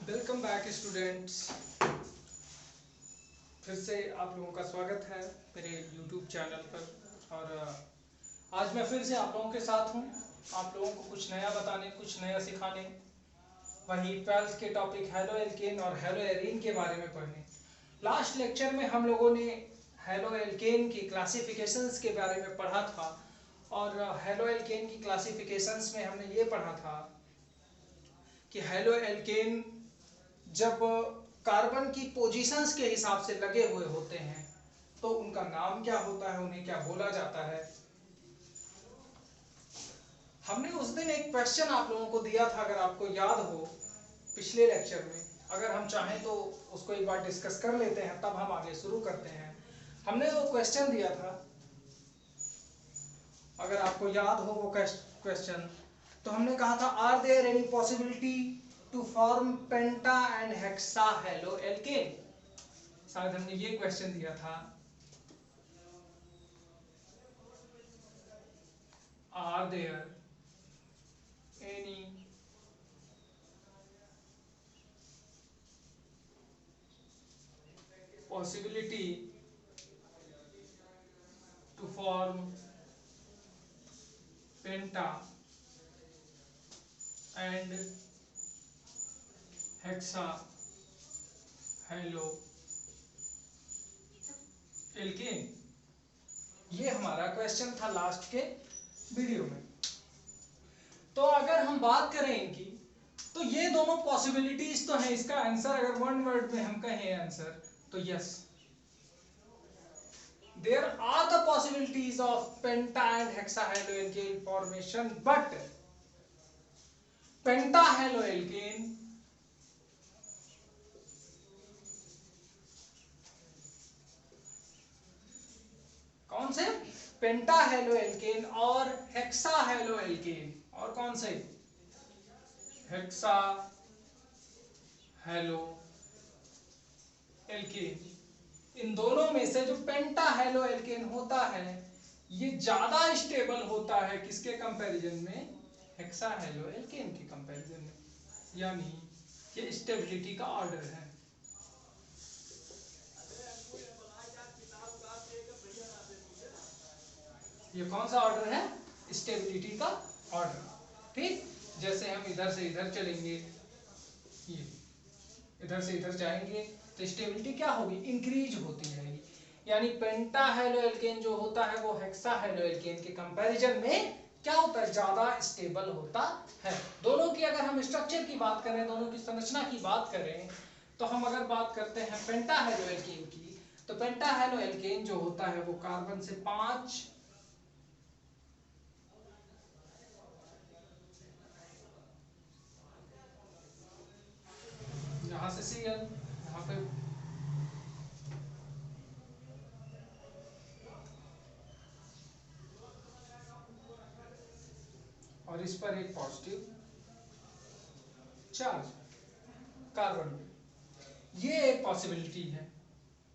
Welcome back students. फिर से आप लोगों का स्वागत है मेरे यूट्यूब चैनल पर। और आज मैं फिर से आप लोगों के साथ हूँ, आप लोगों को कुछ नया बताने, कुछ नया सिखाने। वही 12th के टॉपिक हैलो एल्केन और हैलो एरीन के बारे में पढ़ने। लास्ट लेक्चर में हम लोगों ने हैलो एल्केन की क्लासिफिकेशंस के बारे में पढ़ा था। और हैलो एल्केन की क्लासिफिकेशंस में हमने ये पढ़ा था कि हैलो एल्केन जब कार्बन की पोजीशंस के हिसाब से लगे हुए होते हैं तो उनका नाम क्या होता है, उन्हें क्या बोला जाता है। हमने उस दिन एक क्वेश्चन आप लोगों को दिया था, अगर आपको याद हो पिछले लेक्चर में। अगर हम चाहें तो उसको एक बार डिस्कस कर लेते हैं, तब हम आगे शुरू करते हैं। हमने वो क्वेश्चन दिया था, अगर आपको याद हो वो क्वेश्चन, तो हमने कहा था are there any possibility to form penta and hexa halo alkane. शायद हमने ये क्वेश्चन दिया था, are there any possibility to form penta and hexa halo alkane. ये हमारा क्वेश्चन था लास्ट के वीडियो में। तो अगर हम बात करें इनकी, तो ये दोनों पॉसिबिलिटीज तो हैं। इसका आंसर अगर वन वर्ड में हम कहें आंसर, तो yes, there are the possibilities of penta and hexahaloalkane formation, but pentahaloalkane कौन से, पेंटाहेलोएल्केन और हेक्साहेलोएल्केन, और कौन से, हेक्साहेलोएल्केन, इन दोनों में से जो पेंटाहेलोएल्केन होता है ये ज्यादा स्टेबल होता है किसके कंपैरिजन में, हेक्साहेलोएल्केन के कंपैरिजन में। यानी ये स्टेबिलिटी का ऑर्डर है। ये कौन सा ऑर्डर है, स्टेबिलिटी का ऑर्डर। ठीक, जैसे हम इधर से इधर चलेंगे, ये इधर से इधर जाएंगे तो स्टेबिलिटी क्या होगी, इंक्रीज होती जाएगी। यानी पेंटाहेलोएल्केन जो होता है वो हेक्साहेलोएल्केन के कंपैरिजन में क्या होता है, ज्यादा स्टेबल होता है। दोनों की अगर हम स्ट्रक्चर की बात करें, दोनों की संरचना की बात करें, तो हम अगर बात करते हैं पेंटाहेलोएल्केन की, तो पेंटाहेलोएल्केन जो होता है वो कार्बन से 5 यहाँ से Cl, यहाँ पे और इस पर एक पॉजिटिव चार्ज कार्बन पे। ये एक पॉसिबिलिटी है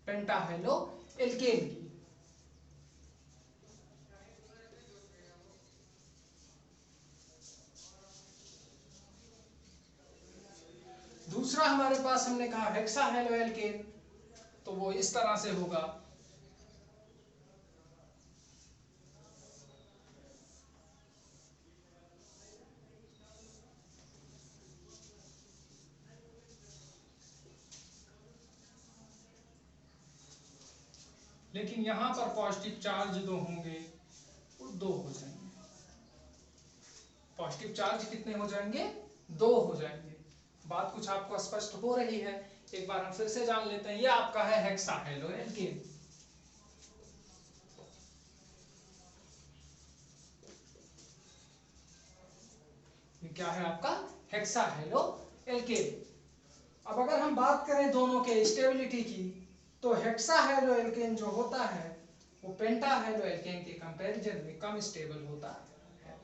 पेंटाहेलोएल्केन की। दूसरा हमारे पास हमने कहा हेक्साहेलोएल्केन, तो वो इस तरह से होगा, लेकिन यहां पर पॉजिटिव चार्ज दो होंगे, वो 2 हो जाएंगे। पॉजिटिव चार्ज कितने हो जाएंगे, 2 हो जाएंगे। बात कुछ आपको स्पष्ट हो रही है, एक बार हम फिर से जान लेते हैं। ये आपका है हेक्साहेलोएल्केन। ये क्या है आपका, हेक्साहेलोएल्केन। अब अगर हम बात करें दोनों के स्टेबिलिटी की, तो हेक्साहेलोएल्केन जो होता है वो पेंटाहेलोएल्केन के कंपैरिजन में कम स्टेबल होता है।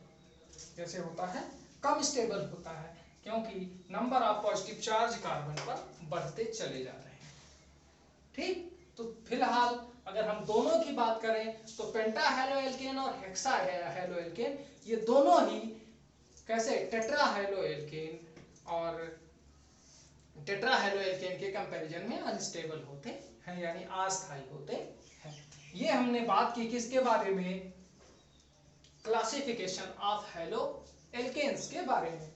कैसे होता है, कम स्टेबल होता है, क्योंकि number of positive charge carbon पर बढ़ते चले जा रहे हैं। ठीक, तो फिलहाल अगर हम दोनों की बात करें तो पेंटाहेलोएल्केन और हेक्साहेलोएल्केन ये दोनों ही कैसे टेट्राहेलोएल्केन और टेट्रा हेलो एल्केन के कंपैरिजन में अनस्टेबल होते हैं, यानी अस्थायी होते हैं। ये हमने बात की किसके बारे में, क्लासिफिकेशन ऑफ हेलो एल्केन्स के बारे में।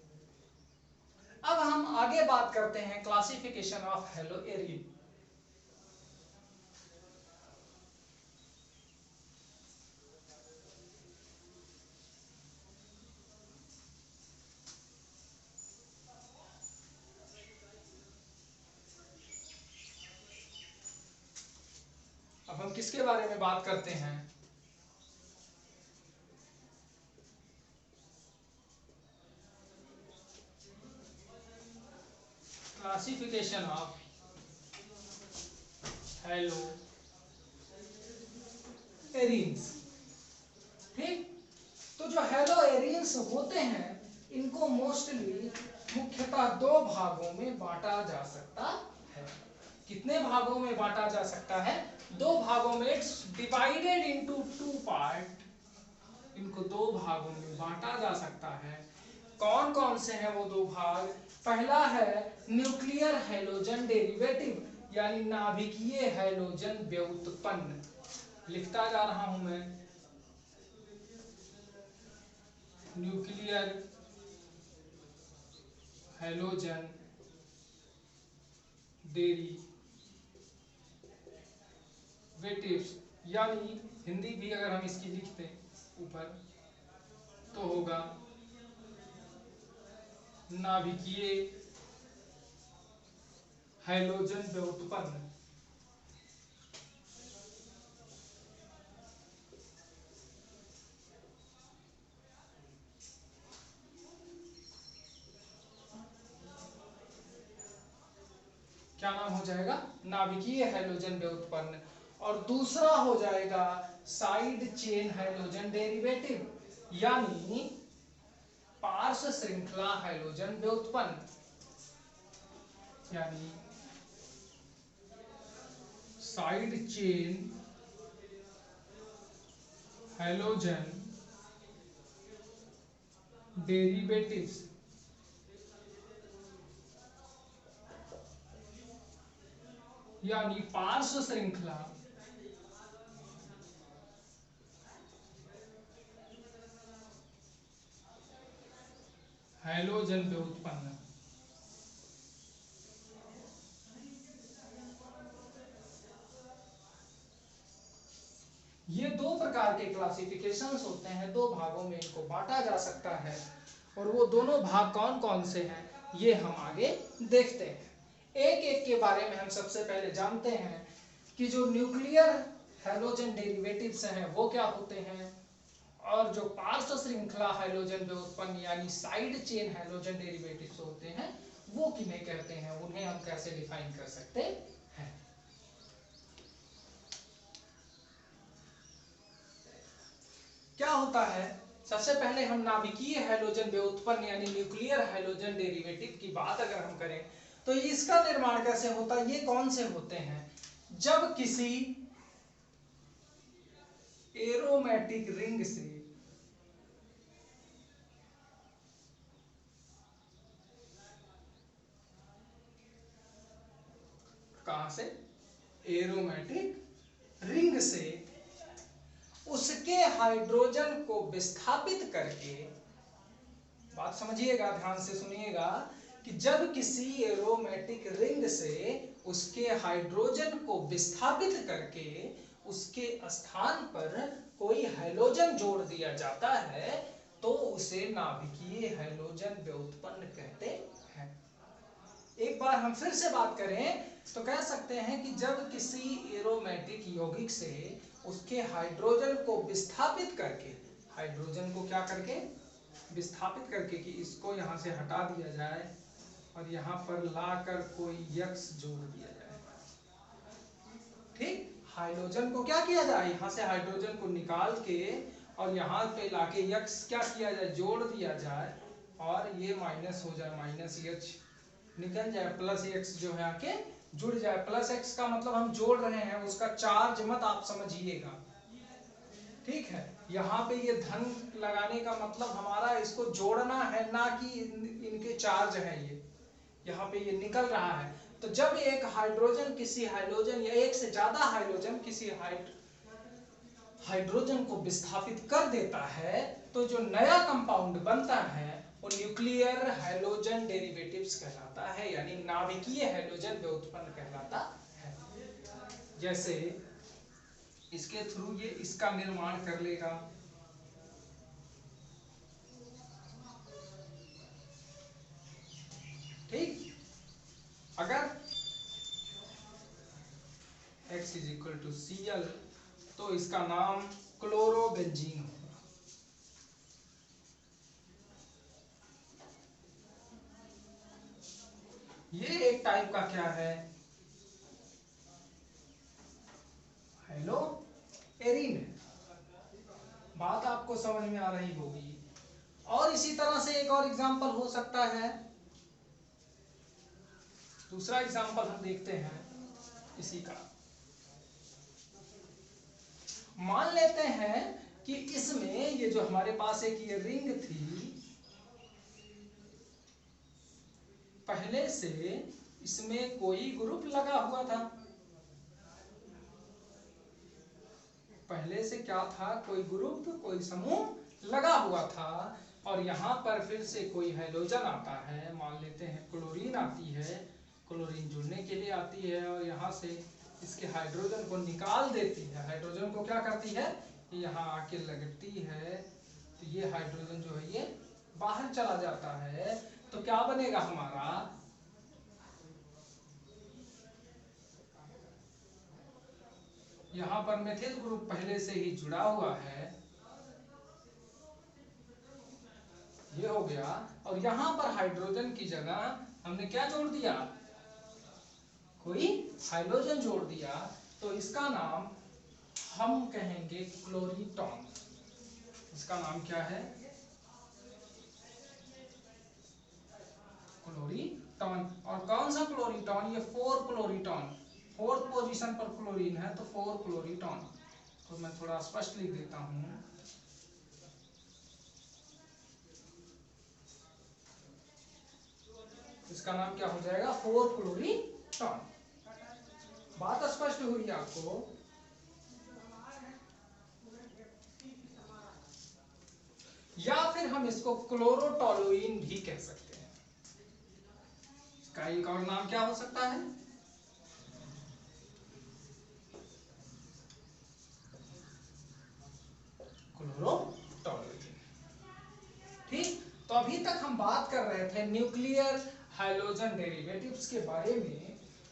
अब हम आगे बात करते हैं क्लासिफिकेशन ऑफ हेलो एरीन। अब हम किसके बारे में बात करते हैं, क्लासिफिकेशन ऑफ हेलो एरीन्स। ठीक, तो जो हेलो एरीन्स होते हैं इनको मोस्टली मुख्यतः दो भागों में बांटा जा सकता है। कितने भागों में बांटा जा सकता है, दो भागों में। It's divided into two part, इनको दो भागों में बांटा जा सकता है। कौन कौन से हैं वो दो भाग, पहला है न्यूक्लियर हैलोजन डेरिवेटिव, यानी नाभिकीय हैलोजन व्युत्पन्न। लिखता जा रहा हूं मैं, न्यूक्लियर हैलोजन डेरिवेटिव्स, यानी हिंदी भी अगर हम इसकी लिखते ऊपर तो होगा नाभिकीय हैलोजन व्युत्पन्न। क्या नाम हो जाएगा, नाभिकीय हैलोजन व्युत्पन्न। और दूसरा हो जाएगा साइड चेन हैलोजन डेरिवेटिव, यानी पार्श्व श्रृंखला हैलोजन व्युत्पन्न, यानी साइड चेन हैलोजन डेरिवेटिव्स। यानी पार्श्व श्रृंखला हैलोजन व्युत्पन्न। ये दो प्रकार के क्लासिफिकेशंस होते हैं, दो भागों में इनको बांटा जा सकता है। और वो दोनों भाग कौन कौन से हैं ये हम आगे देखते हैं। एक एक के बारे में हम सबसे पहले जानते हैं कि जो न्यूक्लियर हैलोजन डेरिवेटिव्स हैं वो क्या होते हैं, और जो पार्श्व श्रृंखला हैलोजन व्युत्पन्न यानी साइड चेन हैलोजन डेरिवेटिव्स होते हैं वो किन्हें कहते हैं, उन्हें हम कैसे डिफाइन कर सकते हैं। क्या होता है, सबसे पहले हम नाभिकीय हैलोजन व्युत्पन्न यानी न्यूक्लियर हैलोजन डेरिवेटिव की बात अगर हम करें तो इसका निर्माण कैसे होता है, ये कौन से होते हैं, जब किसी एरोमेटिक रिंग से कहां से, एरोमेटिक रिंग से उसके हाइड्रोजन को विस्थापित करके, बात समझिएगा ध्यान से सुनिएगा, कि जब किसी एरोमेटिक रिंग से उसके हाइड्रोजन को विस्थापित करके उसके स्थान पर कोई हैलोजन जोड़ दिया जाता है तो उसे नाभिकीय हैलोजन व्युत्पन्न कहते हैं। एक बार हम फिर से बात करें तो कह सकते हैं कि जब किसी एरोमेटिक यौगिक से उसके हाइड्रोजन को विस्थापित करके, हाइड्रोजन को क्या करके विस्थापित करके, कि इसको यहां से हटा दिया जाए और यहां पर लाकर कोई यक्स जोड़ दिया जाए। ठीक, हाइड्रोजन को क्या किया जाए, यहां से हाइड्रोजन को निकाल के और यहाँ पे लाके यक्स क्या किया जाए, जोड़ दिया जाए, और ये माइनस हो जाए, माइनस एच निकल जाए, प्लस एक्स जो है आके जुड़ जाए। प्लस एक्स का मतलब हम जोड़ रहे हैं, उसका चार्ज मत आप समझिएगा, ठीक है। यहाँ पे ये धन लगाने का मतलब हमारा इसको जोड़ना है, ना कि इनके चार्ज है ये, यहाँ पे ये निकल रहा है। तो जब एक हाइड्रोजन किसी हाइड्रोजन या एक से ज्यादा हाइड्रोजन किसी हाइड्रोजन को विस्थापित कर देता है तो जो नया कंपाउंड बनता है वो न्यूक्लियर हैलोजन डेरिवेटिव्स कहलाता है, यानी नाभिकीय हैलोजन व्युत्पन्न कहलाता है। जैसे इसके थ्रू ये इसका निर्माण कर लेगा, ठीक। अगर X = Cl तो इसका नाम क्लोरोबेंजीन होगा। ये एक टाइप का क्या है, हेलो एरीन है। बात आपको समझ में आ रही होगी। और इसी तरह से एक और एग्जांपल हो सकता है। दूसरा एग्जांपल हम देखते हैं इसी का। मान लेते हैं कि इसमें ये जो हमारे पास एक ये रिंग थी, पहले से इसमें कोई ग्रुप लगा हुआ था। पहले से क्या था, कोई ग्रुप, कोई समूह लगा हुआ था। और यहाँ पर फिर से कोई हैलोजन आता है, मान लेते हैं क्लोरीन आती है, क्लोरीन जुड़ने के लिए आती है और यहाँ से इसके हाइड्रोजन को निकाल देती है। हाइड्रोजन को क्या करती है, यहाँ आके लगती है, तो ये हाइड्रोजन जो है ये बाहर चला जाता है। तो क्या बनेगा हमारा, यहाँ पर मेथिल ग्रुप पहले से ही जुड़ा हुआ है, ये हो गया। और यहाँ पर हाइड्रोजन की जगह हमने क्या जोड़ दिया, कोई हाइड्रोजन जोड़ दिया। तो इसका नाम हम कहेंगे क्लोरीटॉन। इसका नाम क्या है, क्लोरीटॉन। और कौन सा क्लोरीटॉन, ये 4 क्लोरीटॉन, 4th पोजीशन पर क्लोरीन है तो 4 क्लोरीटॉन। तो मैं थोड़ा स्पष्ट लिख देता हूं, इसका नाम क्या हो जाएगा, 4 क्लोरीटॉन। बात स्पष्ट हुई आपको। या फिर हम इसको क्लोरोटोलुइन भी कह सकते हैं। इसका एक और नाम क्या हो सकता है, क्लोरोटोलुइन, ठीक। तो अभी तक हम बात कर रहे थे न्यूक्लियर हाइड्रोजन डेरिवेटिव्स के बारे में।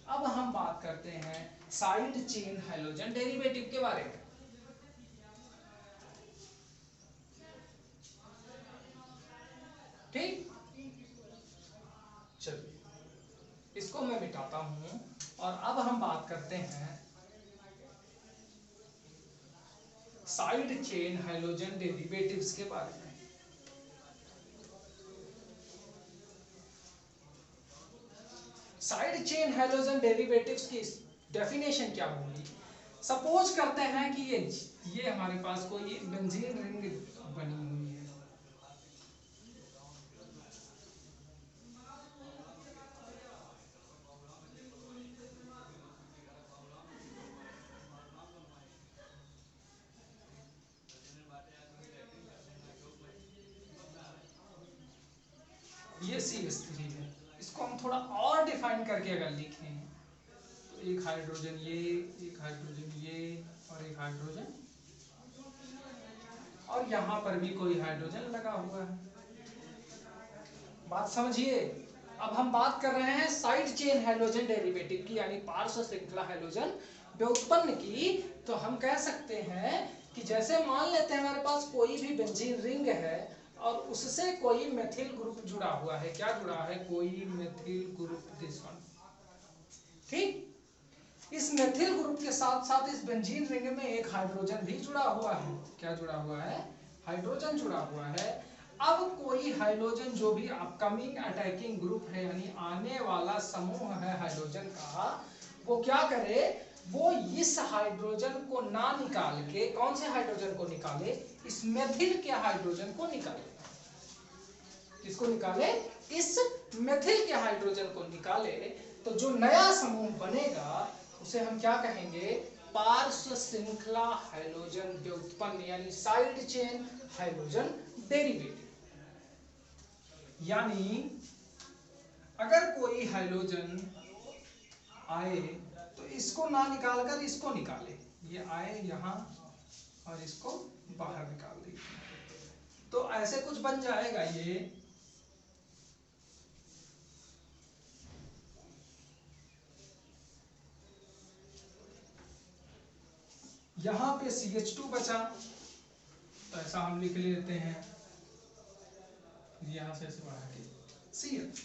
अब हम बात करते हैं साइड चेन हाइड्रोजन डेरिवेटिव के बारे में। ठीक, चलिए इसको मैं मिटाता हूं और अब हम बात करते हैं साइड चेन हाइड्रोजन डेरिवेटिव्स के बारे में। साइड चेन हाइड्रोजन डेरिवेटिव्स की डेफिनेशन क्या होगी। सपोज करते हैं कि ये हमारे पास कोई बेंजीन रिंग बनी हुई है, ये CH3 है। इसको हम थोड़ा और डिफाइन करके अगर लिखें तो एक हाइड्रोजन ये, एक हाइड्रोजन ये और एक हाइड्रोजन, और यहाँ पर भी कोई हाइड्रोजन लगा हुआ है। बात समझिए। अब हम बात कर रहे हैं साइड चेन हाइड्रोजन डेरिवेटिव की, यानी पार्श्व श्रृंखला हाइड्रोजन व्युत्पन्न की। तो हम कह सकते हैं कि जैसे मान लेते हैं हमारे पास कोई भी बेंजीन रिंग है और उससे कोई मेथिल ग्रुप जुड़ा हुआ है। क्या जुड़ा है, कोई मेथिल ग्रुप, दिस वन, ठीक। इस मेथिल ग्रुप के साथ साथ इस बेंजीन रिंग में एक हाइड्रोजन भी जुड़ा हुआ है। क्या जुड़ा हुआ है, हाइड्रोजन जुड़ा हुआ है। अब कोई हाइड्रोजन जो भी अपकमिंग अटैकिंग ग्रुप है, यानी आने वाला समूह है हाइड्रोजन का, वो क्या करे, वो इस हाइड्रोजन को ना निकाल के, कौन से हाइड्रोजन को निकाले, इस मेथिल के हाइड्रोजन को निकाले। किसको निकाले, इस मेथिल के हाइड्रोजन को निकाले, तो जो नया समूह बनेगा उसे हम क्या कहेंगे, पार्श्व श्रृंखला हाइड्रोजन व्युत्पन्न यानी साइड चेन हाइड्रोजन डेरिवेटिव। यानी अगर कोई हाइड्रोजन आए तो इसको ना निकालकर इसको निकाले, ये आए यहां और इसको बाहर निकाल दी, तो ऐसे कुछ बन जाएगा। ये यहां पे CH2 बचा, तो ऐसा हम लिख लेते हैं, यहां से ऐसे बढ़ा के CH,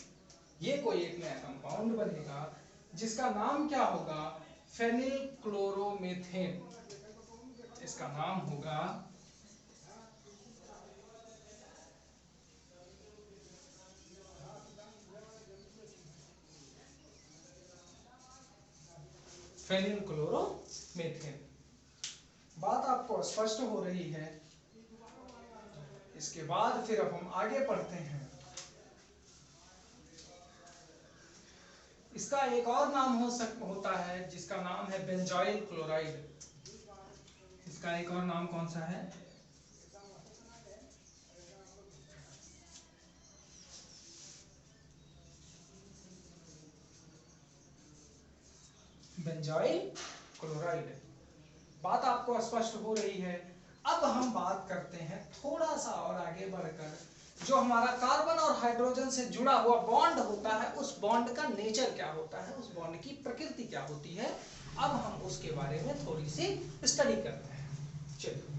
ये कोई एक नया कंपाउंड बनेगा जिसका नाम क्या होगा, फेनिल क्लोरोमेथेन। इसका नाम होगा फेनिल क्लोरोमेथेन। बात आपको स्पष्ट हो रही है। इसके बाद फिर अब हम आगे पढ़ते हैं। इसका एक और नाम होता है जिसका नाम है बेंजॉइल क्लोराइड। इसका एक और नाम कौन सा है, बेंजॉइल क्लोराइड। बात आपको स्पष्ट हो रही है। अब हम बात करते हैं थोड़ा सा और आगे बढ़कर, जो हमारा कार्बन और हाइड्रोजन से जुड़ा हुआ बॉन्ड होता है, उस बॉन्ड का नेचर क्या होता है, उस बॉन्ड की प्रकृति क्या होती है। अब हम उसके बारे में थोड़ी सी स्टडी करते हैं। चलिए,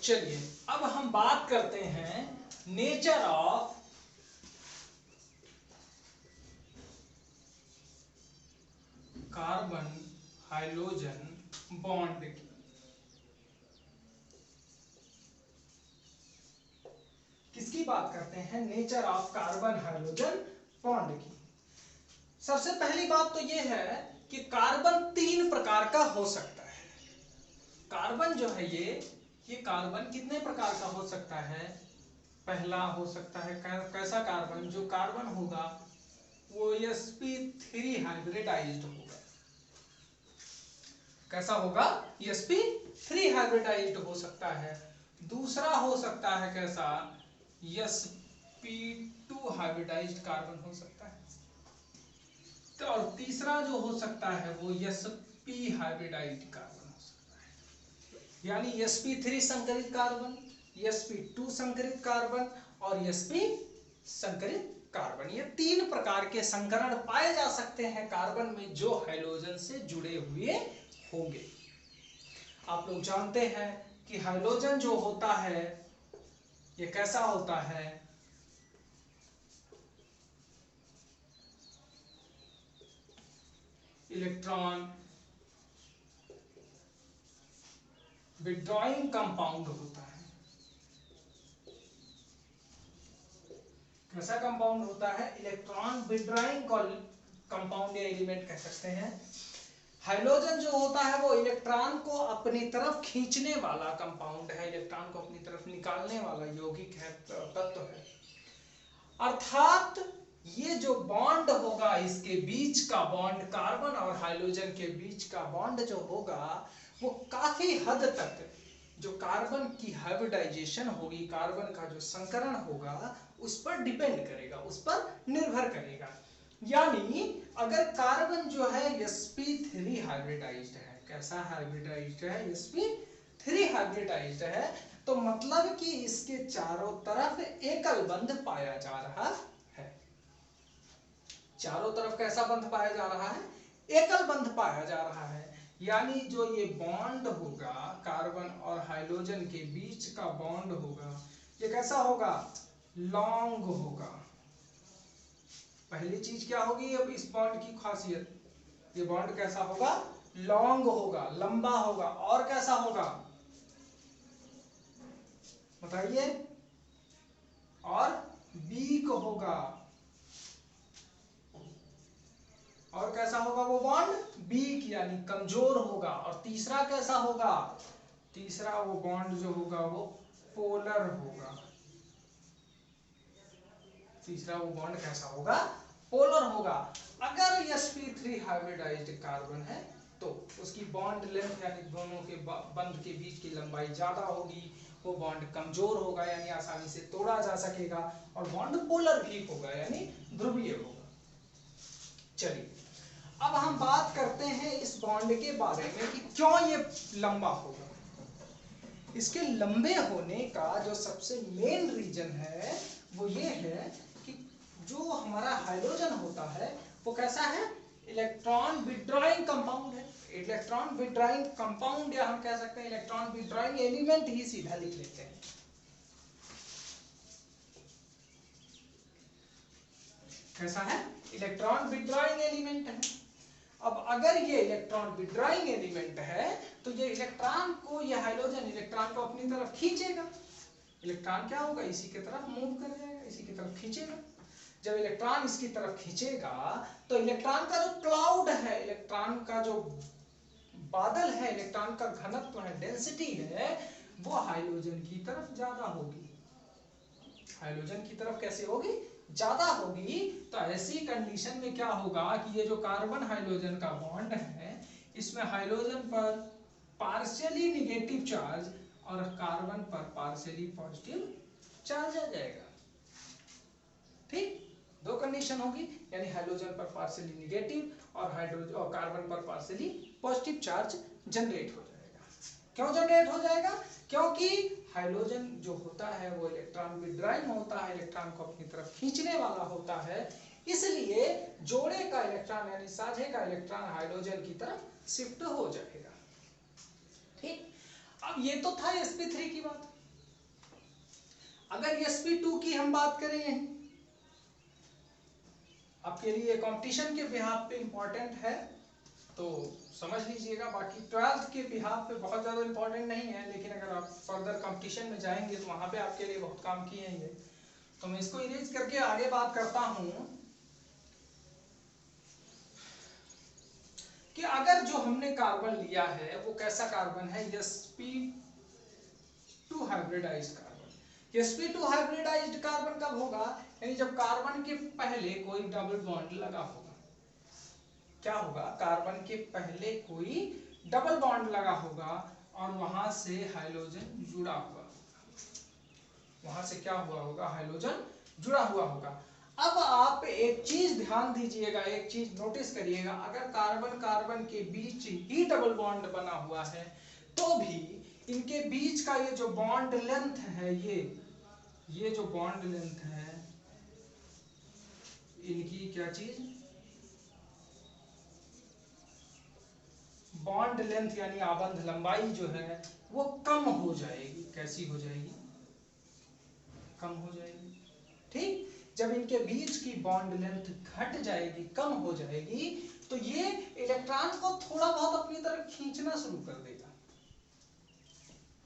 चलिए अब हम बात करते हैं nature of carbon hydrogen bond की। किसकी बात करते हैं, nature of carbon hydrogen bond की। सबसे पहली बात तो यह है कि कार्बन 3 प्रकार का हो सकता है। कार्बन जो है ये कार्बन कितने प्रकार का हो सकता है। पहला हो सकता है कैसा कार्बन, जो कार्बन होगा वो sp3 हाइब्रिडाइज्ड होगा। कैसा होगा, sp3 हाइब्रिडाइज्ड हो सकता है। दूसरा हो सकता है कैसा, sp2 हाइब्रिडाइज्ड कार्बन हो सकता है। तो और तीसरा जो हो सकता है वो sp हाइब्रिडाइज्ड कार्बन हो सकता है। यानी sp3 संकरित कार्बन, sp2 संकरित कार्बन और sp संकरित कार्बन, ये 3 प्रकार के संकरण पाए जा सकते हैं कार्बन में, जो हाइड्रोजन से जुड़े हुए होंगे। आप लोग जानते हैं कि हाइड्रोजन जो होता है ये कैसा होता है, इलेक्ट्रॉन विड्रॉइंग कंपाउंड होता है। कैसा कंपाउंड होता है, इलेक्ट्रॉन विड्रॉइंग कंपाउंड या एलिमेंट कह सकते हैं। हाइड्रोजन जो होता है वो इलेक्ट्रॉन को अपनी तरफ खींचने वाला कंपाउंड है, इलेक्ट्रॉन को अपनी तरफ निकालने वाला यौगिक है, तत्व है। अर्थात ये जो बॉन्ड होगा, इसके बीच का बॉन्ड, कार्बन और हाइड्रोजन के बीच का बॉन्ड जो होगा वो काफी हद तक जो कार्बन की हाइब्रिडाइजेशन होगी, कार्बन का जो संकरण होगा उस पर डिपेंड करेगा, उस पर निर्भर करेगा। यानी अगर कार्बन जो है sp3 हाइब्रिडाइज्ड है, कैसा हाइब्रिडाइज्ड है, sp3 हाइब्रिडाइज्ड है, तो मतलब कि इसके चारों तरफ एकल बंध पाया जा रहा है। चारों तरफ कैसा बंध पाया जा रहा है, एकल बंध पाया जा रहा है। यानी जो ये बॉन्ड होगा कार्बन और हाइड्रोजन के बीच का बॉन्ड होगा, ये कैसा होगा, लॉन्ग होगा। पहली चीज क्या होगी अब इस बॉन्ड की खासियत, ये बॉन्ड कैसा होगा, लॉन्ग होगा, लंबा होगा। और कैसा होगा बताइए? और वीक होगा। और कैसा होगा वो बॉन्ड? वीक यानी कमजोर होगा। और तीसरा कैसा होगा? तीसरा वो बॉन्ड जो होगा वो पोलर होगा। तीसरा वो बॉन्ड कैसा होगा? पोलर होगा। अगर sp3 हाइब्रिडाइज्ड कार्बन है तो उसकी बॉन्ड लेंथ यानी दोनों के बंध के बीच की लंबाई ज्यादा होगी, वो बॉन्ड कमजोर होगा यानी आसानी से तोड़ा जा सकेगा, और बॉन्ड पोलर भी होगा यानी ध्रुवीय होगा। चलिए अब हम बात करते हैं इस बॉन्ड के बारे में कि क्यों ये लंबा होगा। इसके लंबे होने का जो सबसे मेन रीजन है वो ये है कि जो हमारा हाइड्रोजन होता है वो कैसा है? इलेक्ट्रॉन विड्रॉइंग कंपाउंड है। इलेक्ट्रॉन विड्रॉइंग कंपाउंड, या हम कह सकते हैं इलेक्ट्रॉन विड्रॉइंग एलिमेंट ही सीधा लिख लेते हैं। कैसा है? इलेक्ट्रॉन विड्रॉइंग एलिमेंट है। अब अगर ये इलेक्ट्रॉन विड्रॉइंग एलिमेंट है तो ये इलेक्ट्रॉन को, ये हाइड्रोजन इलेक्ट्रॉन को अपनी तरफ खींचेगा। इलेक्ट्रॉन क्या होगा? इसी की तरफ मूव कर जाएगा, इसी की तरफ खींचेगा। जब इलेक्ट्रॉन इसकी तरफ खींचेगा तो इलेक्ट्रॉन का जो क्लाउड है, इलेक्ट्रॉन का जो बादल है, इलेक्ट्रॉन का घनत्व है, डेंसिटी है, वो हाइड्रोजन की तरफ ज्यादा होगी। हाइड्रोजन की तरफ कैसे होगी? ज्यादा होगी। तो ऐसी कंडीशन में क्या होगा कि ये जो कार्बन हाइड्रोजन का बॉन्ड है इसमें हाइड्रोजन पर पार्शियली निगेटिव चार्ज और कार्बन पर पार्शियली पॉजिटिव चार्ज आ जाएगा। ठीक, दो कंडीशन होगी, यानी हाइड्रोजन पर पार्शियली निगेटिव और हाइड्रोजन और कार्बन पर पार्शियली पॉजिटिव चार्ज जनरेट हो जाएगा। क्यों जनरेट हो जाएगा? क्योंकि हाइड्रोजन जो होता है वो इलेक्ट्रॉन विड्रॉइंग होता है, इलेक्ट्रॉन को अपनी तरफ खींचने वाला होता है, इसलिए जोड़े का इलेक्ट्रॉन यानी साझे का इलेक्ट्रॉन हाइड्रोजन की तरफ शिफ्ट हो जाएगा। ठीक, अब ये तो था sp3 की बात। अगर sp2 की हम बात करें, आपके लिए कंपटीशन के बिहाफ पे इंपॉर्टेंट है तो समझ लीजिएगा, बाकी 12th के बिहाफ पे बहुत ज्यादा इंपॉर्टेंट नहीं है, लेकिन अगर आप फर्दर कंपटीशन में जाएंगे तो वहां पे आपके लिए बहुत काम किए हैं ये। तो मैं इसको इरेज करके आगे बात करता हूं कि अगर जो हमने कार्बन लिया है वो कैसा कार्बन है? sp2 hybridised carbon. sp2 hybridised carbon कब होगा? यानी जब कार्बन के पहले कोई डबल बॉन्ड लगा होगा। क्या होगा? कार्बन के पहले कोई डबल बॉन्ड लगा होगा और वहां से हाइड्रोजन जुड़ा हुआ होगा। वहां से क्या हुआ होगा? हाइड्रोजन जुड़ा हुआ होगा। अब आप एक चीज ध्यान दीजिएगा, एक चीज नोटिस करिएगा, अगर कार्बन कार्बन के बीच ही डबल बॉन्ड बना हुआ है तो भी इनके बीच का ये जो बॉन्ड लेंथ है, ये जो बॉन्ड लेंथ है इनकी क्या चीज? बॉन्ड लेंथ यानी आबंध लंबाई जो है वो कम हो जाएगी। कैसी हो जाएगी? कम हो जाएगी। ठीक, जब इनके बीच की बॉन्ड लेंथ घट जाएगी, कम हो जाएगी, तो ये इलेक्ट्रॉन को थोड़ा बहुत अपनी तरफ खींचना शुरू कर देगा।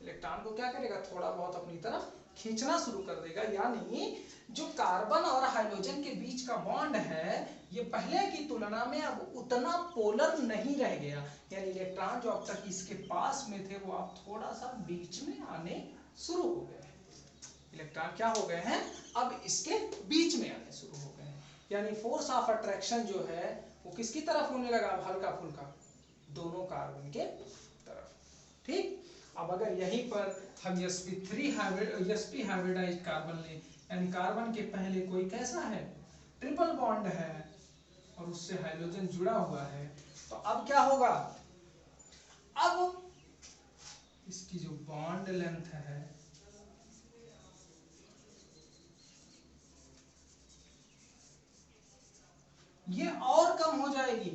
इलेक्ट्रॉन को क्या करेगा? थोड़ा बहुत अपनी तरफ खींचना शुरू कर देगा, यानी जो कार्बन और हाइड्रोजन के बीच का बॉन्ड है ये पहले की तुलना में अब उतना पोलर नहीं रह गया, यानी इलेक्ट्रॉन जो अब तक इसके पास में थे वो अब थोड़ा सा बीच में आने शुरू हो गए। इलेक्ट्रॉन क्या हो गए हैं? अब इसके बीच में आने शुरू हो गए हैं, यानी फोर्स ऑफ अट्रैक्शन जो है वो किसकी तरफ होने लगा? हल्का फुल्का दोनों कार्बन के तरफ। ठीक, अब अगर यहीं पर हम sp3 हाइब्रिडाइज्ड कार्बन लें, यानी कार्बन के पहले कोई कैसा है? ट्रिपल बॉन्ड है और उससे हाइड्रोजन जुड़ा हुआ है, तो अब क्या होगा? अब इसकी जो बॉन्ड लेंथ है ये और कम हो जाएगी।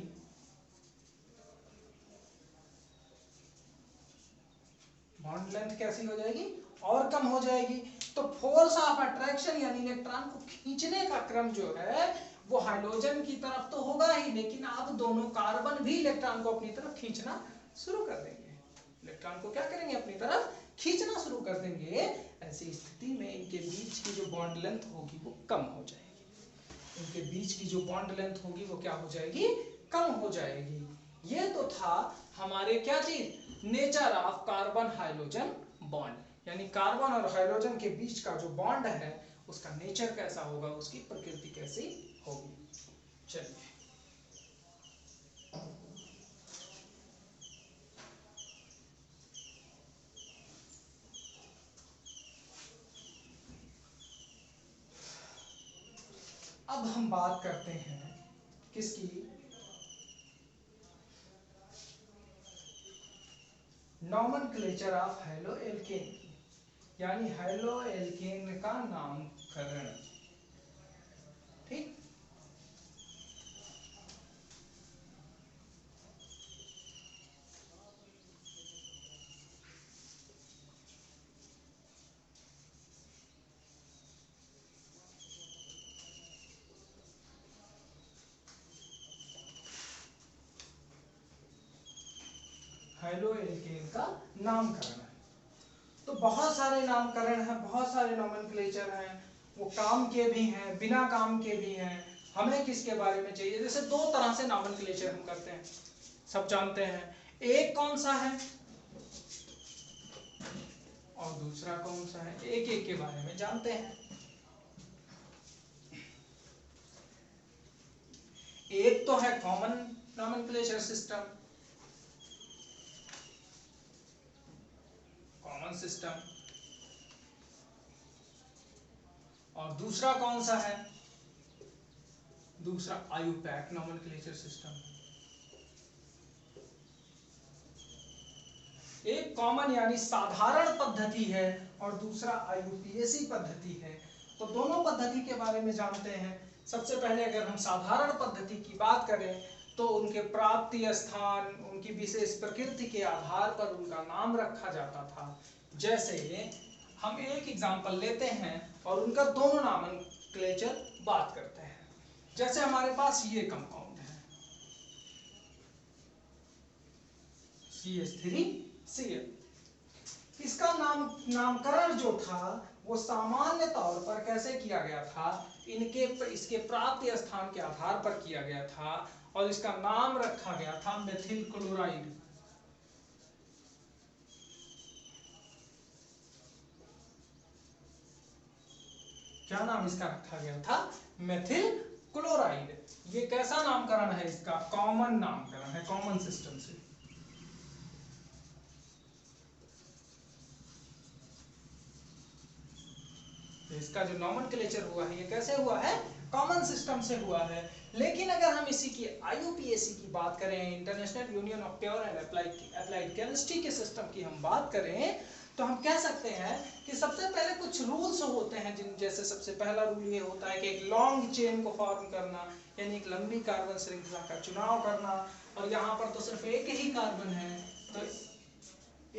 बॉन्ड लेंथ कैसी हो जाएगी? और कम हो जाएगी। तो फोर्स ऑफ अट्रैक्शन यानी इलेक्ट्रॉन को खींचने का क्रम जो है वो हाइड्रोजन की तरफ तो होगा ही, लेकिन अब दोनों कार्बन भी इलेक्ट्रॉन को अपनी तरफ खींचना शुरू कर देंगे। इलेक्ट्रॉन को क्या करेंगे, अपनी तरफ खींचना शुरू कर देंगे। ऐसी स्थिति में इनके बीच की जो बॉन्ड लेंथ होगी वो कम हो जाएगी। इनके बीच की जो बॉन्ड लेंथ होगी वो क्या हो जाएगी, कम हो जाएगी। ये तो था हमारे क्या चीज, nature of carbon hydrogen bond, यानी कार्बन और हाइड्रोजन के बीच का जो बॉन्ड है उसका नेचर कैसा होगा, उसकी प्रकृति कैसी होगी। चलिए अब हम बात करते हैं किसकी, नॉमेनक्लेचर ऑफ हैलोएल्केन की, यानी हैलोएल्केन का नामकरण। ठीक, हैलोएल्केन का नामकरण है। तो बहुत सारे नामकरण हैं, बहुत सारे नॉमेनक्लेचर हैं, वो काम के भी हैं, बिना काम के भी हैं। हमें किसके बारे में चाहिए, जैसे दो तरह से नॉमेनक्लेचर हम करते हैं, सब जानते हैं। एक कौन सा है और दूसरा कौन सा है, एक एक के बारे में जानते हैं। एक तो है common nomenclature system, common system, और दूसरा कौन सा है, दूसरा आईयूपैक नॉमेनक्लेचर सिस्टम। एक कॉमन यानी साधारण पद्धति है और दूसरा आईयूपीएसी पद्धति है। तो दोनों पद्धति के बारे में जानते हैं। सबसे पहले अगर हम साधारण पद्धति की बात करें तो उनके प्राप्ति स्थान, उनकी विशेष प्रकृति के आधार पर उनका नाम रखा जाता था। जैसे हम एक एग्जांपल लेते हैं और उनका दोनों नॉमेनक्लेचर बात करते हैं। जैसे हमारे पास ये कंपाउंड है CH3Cl, इसका नामकरण जो था वो सामान्य तौर पर कैसे किया गया था, इसके प्राप्ति स्थान के आधार पर किया गया था और इसका नाम रखा गया था मेथिल क्लोराइड। क्या नाम इसका रखा गया था, मेथिल क्लोराइड। ये कैसा नामकरण है इसका, कॉमन नामकरण है, कॉमन सिस्टम से। इसका जो नॉमेनक्लेचर हुआ है ये कैसे हुआ है, कॉमन सिस्टम से हुआ है। लेकिन अगर हम इसी की आईयूपीएसी की बात करें, international union of pure and applied chemistry के सिस्टम की हम बात करें तो हम कह सकते हैं कि सबसे पहले कुछ रूल्स होते हैं, जिन जैसे सबसे पहला रूल ये होता है कि एक लॉन्ग चेन को फॉर्म करना, यानी एक लंबी कार्बन श्रृंखला का चुनाव करना। और यहाँ पर तो सिर्फ एक ही कार्बन है, तो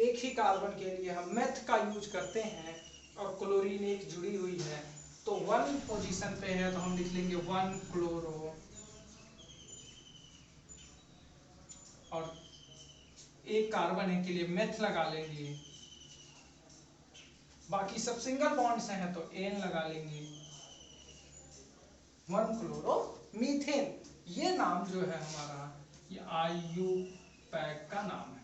एक ही कार्बन के लिए हम मेथ का यूज करते हैं और क्लोरीन एक जुड़ी हुई है तो 1 पोजीशन पे है तो हम लिख लेंगे 1 क्लोरो, और एक कार्बन है के लिए मेथ लगा लेंगे। बाकी सब सिंगल बॉन्ड्स हैं तो एन लगा लेंगे, 1 क्लोरो मीथेन। ये नाम जो है हमारा, ये आईयूपैक का नाम है।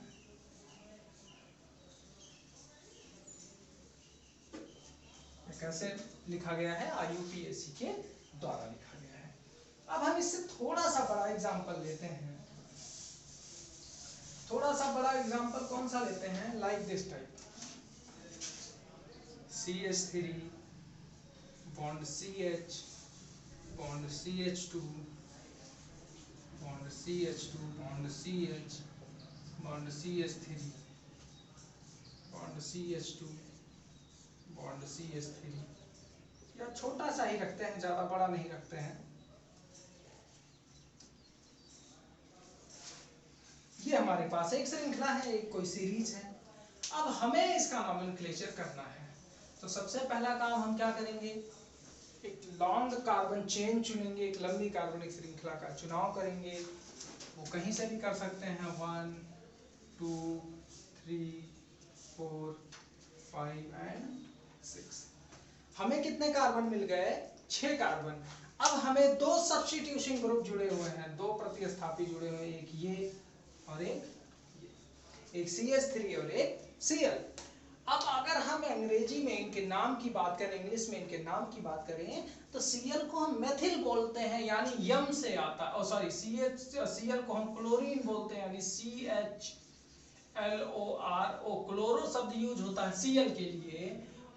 कैसे लिखा गया है, आईयूपीएसी के द्वारा लिखा गया है। अब हम इससे थोड़ा सा बड़ा एग्जांपल लेते हैं। थोड़ा सा बड़ा एग्जांपल कौन सा लेते हैं, like this type, CH3 bond CH bond CH2 bond CH2 bond CH bond CH3 bond CH2 bond CH3, या छोटा सा ही रखते हैं, ज्यादा बड़ा नहीं रखते हैं। ये हमारे पास एक श्रृंखला है, एक कोई सीरीज है। अब हमें इसका नॉमेनक्लेचर करना है तो सबसे पहला काम हम क्या करेंगे, एक लॉन्ग कार्बन चेन चुनेंगे, एक लंबी कार्बनिक श्रृंखला का चुनाव करेंगे। वो कहीं से भी कर सकते हैं, 1 2 3 4 5 एंड 6। हमें कितने कार्बन मिल गए? 6 कार्बन। अब हमें दो सब्स्टिट्यूशन ग्रुप जुड़े हुए हैं, दो प्रतिस्थापी जुड़े हुए हैं, एक ये और एक CH3 और एक Cl। अब अगर हम अंग्रेजी में इनके नाम की बात करें, इंग्लिश में इनके नाम की बात करें, तो Cl को हम मेथिल बोलते हैं, यानी यम से आता है। सॉरी, Cl को हम क्लोरीन बोलते हैं, यानी CHLORO। क्लोरो शब्द यूज होता है Cl के लिए,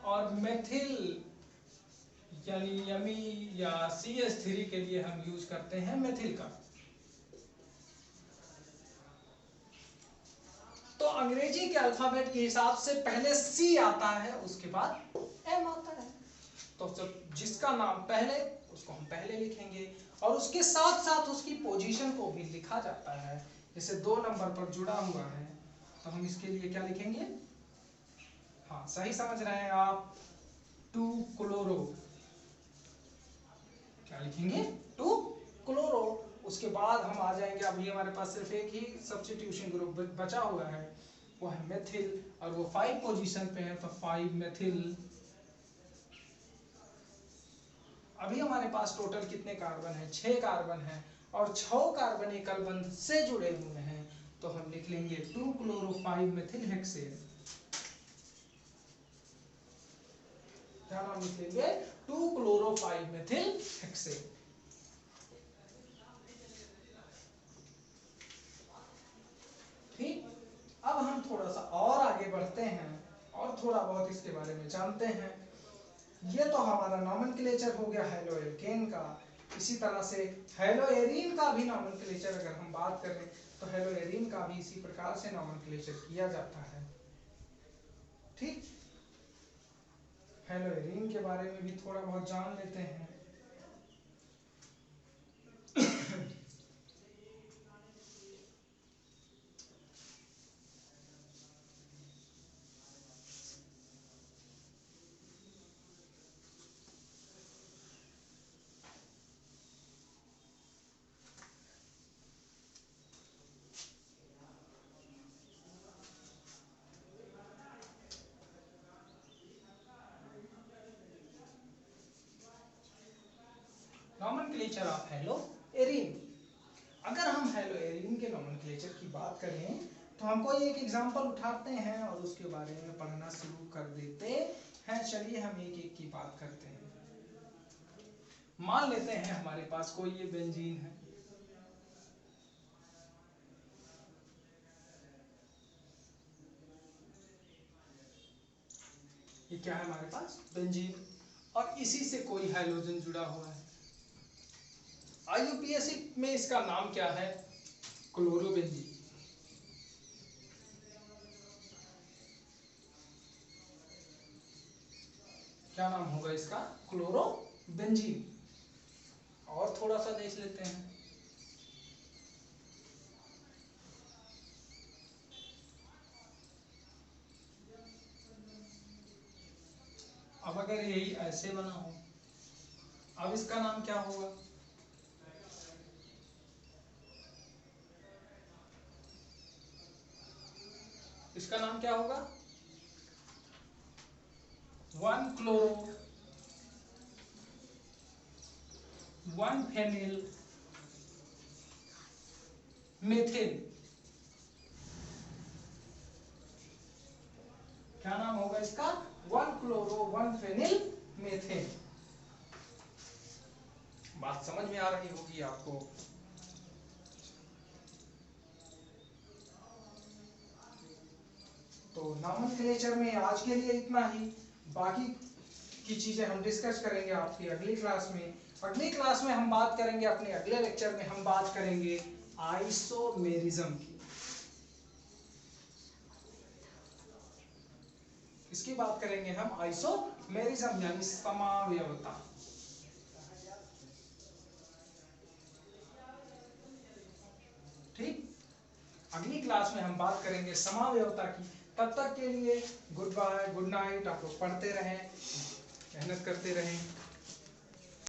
और मेथिल यानी यमी या CH3 के लिए हम यूज करते हैं मेथिल का। तो अंग्रेजी के अल्फाबेट के हिसाब से पहले C आता है, उसके बाद M आता है। तो जब जिसका नाम पहले, उसको हम पहले लिखेंगे, और उसके साथ साथ उसकी पोजीशन को भी लिखा जाता है। जैसे 2 नंबर पर जुड़ा हुआ है, तो हम इसके लिए क्या लिखेंगे? हाँ, सही समझ रहे हैं आप, 2 क्लोरो। क्या लिखेंगे? 2 क्लोरो। उसके बाद हम आ जाएंगे, अभी हमारे पास सिर्फ एक ही सब्स्टिट्यूशन ग्रुप बचा हुआ है, वो है मेथिल, और वो 5 पोजीशन पे है, तो 5 मेथिल। अभी हमारे पास टोटल कितने कार्बन है? 6 कार्बन है, और 6 कार्बन एकल बंध से जुड़े हुए हैं, तो हम लिख लेंगे 2 क्लोरो 5 मेथिल हेक्सेन। क्या नाम लिख लेंगे? 2 क्लोरो 5 मेथिल हेक्सेन। ठीक, अब हम थोड़ा सा और आगे बढ़ते हैं और थोड़ा बहुत इसके बारे में जानते हैं। ये तो हमारा नॉमेनक्लेचर हो गया हेलोएल्केन का। इसी तरह से हेलोएरीन का भी नॉमेनक्लेचर अगर हम बात करें, तो हेलोएरीन का भी इसी प्रकार से नॉमेनक्लेचर किया जाता है। ठीक, हेलोएरीन के बारे में भी थोड़ा बहुत जान लेते हैं। Nomenclature of haloarene. अगर हम हेलोएरीन के नॉमेनक्लेचर की बात करें, तो हम कोई एक एग्जांपल उठाते हैं और उसके बारे में पढ़ना शुरू कर देते हैं। चलिए हम एक एक की बात करते हैं। मान लेते हैं हमारे पास कोई ये बेंजीन है, ये क्या है हमारे पास? बेंजीन, और इसी से कोई हाइड्रोजन जुड़ा हुआ है। IUPAC में इसका नाम क्या है? क्लोरोबेंजीन। क्या नाम होगा इसका? क्लोरोबेंजीन। और थोड़ा सा देख लेते हैं। अब अगर यही ऐसे बना हो, अब इसका नाम क्या होगा? इसका नाम क्या होगा? 1 क्लोरो 1 फेनिल मेथिल। क्या नाम होगा इसका? 1 क्लोरो 1 फेनिल मेथिल। बात समझ में आ रही होगी आपको। तो नॉमेनक्लेचर में आज के लिए इतना ही। बाकी की चीजें हम डिस्कस करेंगे आपकी अगली क्लास में। अगली क्लास में हम बात करेंगे, अपने अगले लेक्चर में हम बात करेंगे आइसोमेरिज्म की। इसकी बात करेंगे हम, आइसोमेरिज्म यानी समावयवता। ठीक, अगली क्लास में हम बात करेंगे समावयवता की। तब तक के लिए गुड बाय, गुड नाइट। आप लोग पढ़ते रहें, मेहनत करते रहें।